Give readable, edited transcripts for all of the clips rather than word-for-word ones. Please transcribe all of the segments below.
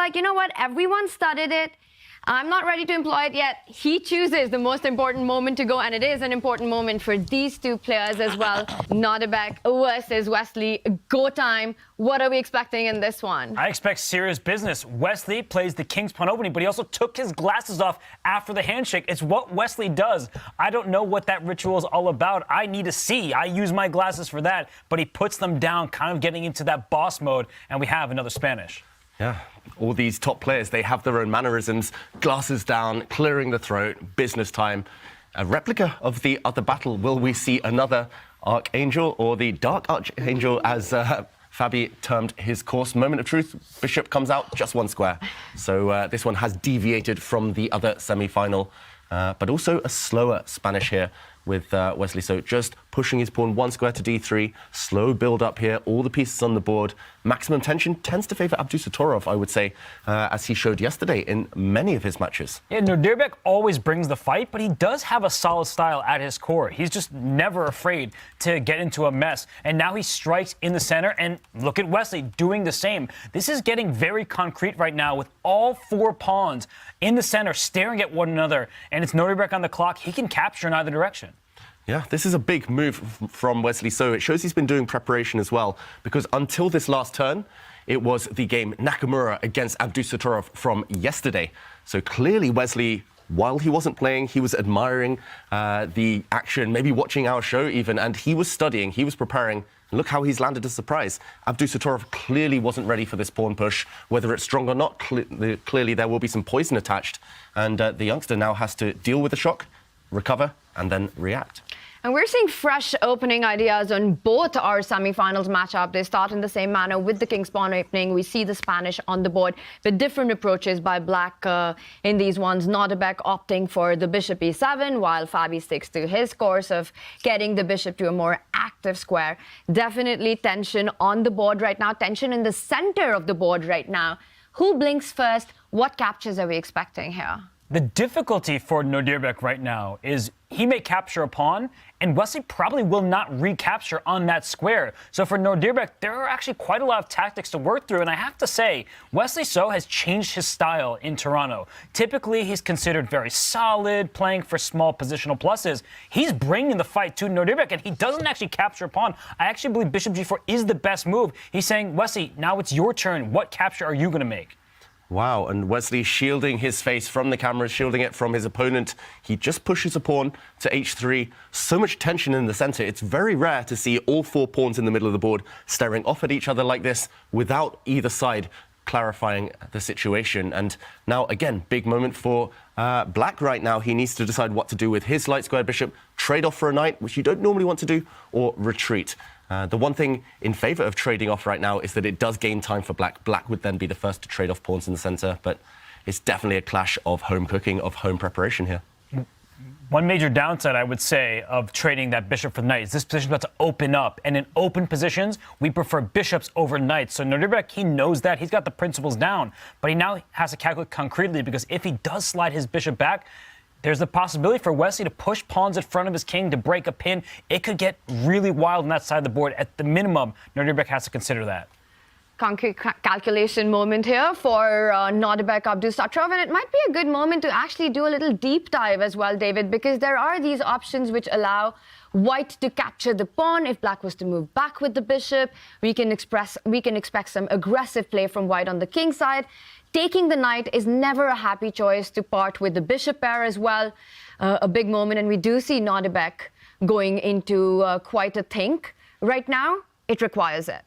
like, you know what, everyone studied it. I'm not ready to employ it yet. He chooses the most important moment to go, and it is an important moment for these two players as well. Nodirbek versus Wesley. Go time. What are we expecting in this one? I expect serious business. Wesley plays the King's Pawn opening, but he also took his glasses off after the handshake. It's what Wesley does. I don't know what that ritual is all about. I need to see. I use my glasses for that, but he puts them down, kind of getting into that boss mode, and we have another Spanish. Yeah, all these top players, they have their own mannerisms, glasses down, clearing the throat, business time. A replica of the other battle. Will we see another Archangel, or the Dark Archangel, as Fabi termed his course? Moment of truth, Bishop comes out just one square. So this one has deviated from the other semi-final, but also a slower Spanish here with Wesley. So just pushing his pawn one square to d3, slow build up here, all the pieces on the board. Maximum tension tends to favour Abdusattorov, I would say, as he showed yesterday in many of his matches. Yeah, Nodirbek always brings the fight, but he does have a solid style at his core. He's just never afraid to get into a mess. And now he strikes in the center, and look at Wesley doing the same. This is getting very concrete right now with all four pawns in the center staring at one another, and it's Nodirbek on the clock. He can capture in either direction. Yeah, this is a big move from Wesley, so it shows he's been doing preparation as well, because until this last turn, it was the game Nakamura against Abdusattorov from yesterday. So clearly Wesley, while he wasn't playing, he was admiring the action, maybe watching our show even, and he was studying, he was preparing. Look how he's landed a surprise. Abdusattorov clearly wasn't ready for this pawn push. Whether it's strong or not, clearly there will be some poison attached, and the youngster now has to deal with the shock, recover, and then react. And we're seeing fresh opening ideas on both our semi-finals matchup. They start in the same manner with the King's Pawn opening. We see the Spanish on the board, but different approaches by Black in these ones. Nodirbek opting for the Bishop e7, while Fabi sticks to his course of getting the Bishop to a more active square. Definitely tension on the board right now, tension in the center of the board right now. Who blinks first? What captures are we expecting here? The difficulty for Nodirbek right now is he may capture a pawn, and Wesley probably will not recapture on that square. So for Nodirbek, there are actually quite a lot of tactics to work through, and I have to say, Wesley So has changed his style in Toronto. Typically, he's considered very solid, playing for small positional pluses. He's bringing the fight to Nodirbek, and he doesn't actually capture a pawn. I actually believe Bishop g4 is the best move. He's saying, Wesley, now it's your turn. What capture are you going to make? Wow, and Wesley shielding his face from the camera, shielding it from his opponent. He just pushes a pawn to h3. So much tension in the center. It's very rare to see all four pawns in the middle of the board staring off at each other like this without either side clarifying the situation. And now, again, big moment for Black right now. He needs to decide what to do with his light squared bishop, trade off for a knight, which you don't normally want to do, or retreat. The one thing in favour of trading off right now is that it does gain time for Black. Black would then be the first to trade off pawns in the centre, but it's definitely a clash of home cooking, of home preparation here. One major downside, I would say, of trading that bishop for knight is this position is about to open up. And in open positions, we prefer bishops over knights. So Nodirbek, he knows that. He's got the principles down. But he now has to calculate concretely, because if he does slide his bishop back, there's the possibility for Wesley to push pawns in front of his king to break a pin. It could get really wild on that side of the board. At the minimum, Nodirbek has to consider that. Concrete calculation moment here for Nodirbek Abdusattorov, and it might be a good moment to actually do a little deep dive as well, David, because there are these options which allow White to capture the pawn. If Black was to move back with the bishop, we can expect some aggressive play from White on the king side. Taking the knight is never a happy choice to part with the bishop pair as well. A big moment, and we do see Nodirbek going into quite a think. Right now, it requires it.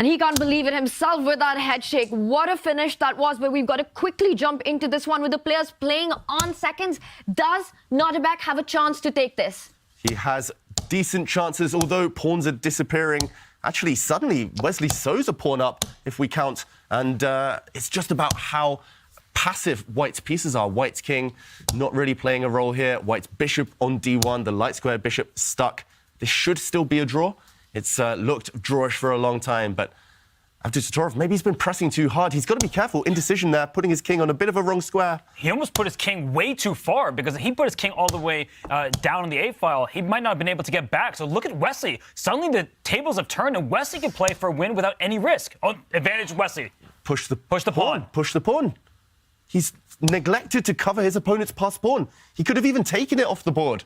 And he can't believe it himself with that head shake. What a finish that was, but we've got to quickly jump into this one with the players playing on seconds. Does Nodirbek have a chance to take this? He has decent chances, although pawns are disappearing. Actually, suddenly, Wesley sews a pawn up, if we count, and it's just about how passive White's pieces are. White's king not really playing a role here. White's bishop on d1, the light square bishop stuck. This should still be a draw. It's looked drawish for a long time, but Abdusattorov, maybe he's been pressing too hard. He's got to be careful. Indecision there, putting his king on a bit of a wrong square. He almost put his king way too far, because if he put his king all the way down on the A file, he might not have been able to get back. So look at Wesley. Suddenly the tables have turned, and Wesley can play for a win without any risk. Oh, advantage Wesley. Push the pawn. Push the pawn. He's neglected to cover his opponent's passed pawn. He could have even taken it off the board.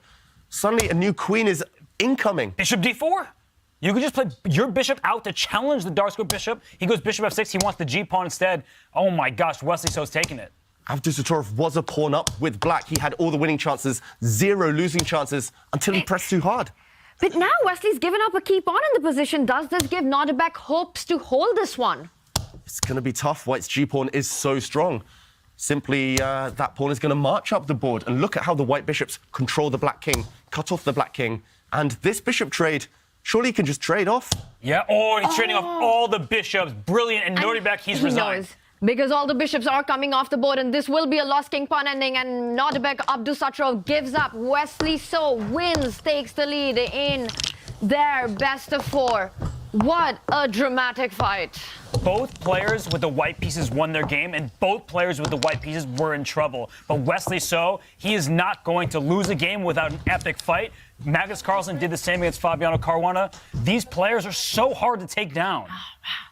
Suddenly a new queen is incoming. Bishop d4. You could just play your bishop out to challenge the dark square bishop. He goes bishop f6. He wants the g-pawn instead. Oh my gosh, Wesley So's taking it. Abdusattorov was a pawn up with black. He had all the winning chances, 0 losing chances until he pressed too hard. But now Wesley's given up a key pawn in the position. Does this give Nodirbek hopes to hold this one? It's going to be tough. White's g-pawn is so strong. Simply, that pawn is going to march up the board. And look at how the white bishops control the black king, cut off the black king. And this bishop trade, surely he can just trade off. Yeah, he's trading off all the bishops. Brilliant. And Nodirbek, he's resigned. Knows, because all the bishops are coming off the board, and this will be a lost king pawn ending, and Nodirbek Abdusattorov gives up. Wesley So wins, takes the lead in their best of 4. What a dramatic fight. Both players with the white pieces won their game, and both players with the white pieces were in trouble. But Wesley So, he is not going to lose a game without an epic fight. Magnus Carlsen did the same against Fabiano Caruana. These players are so hard to take down. Oh, wow.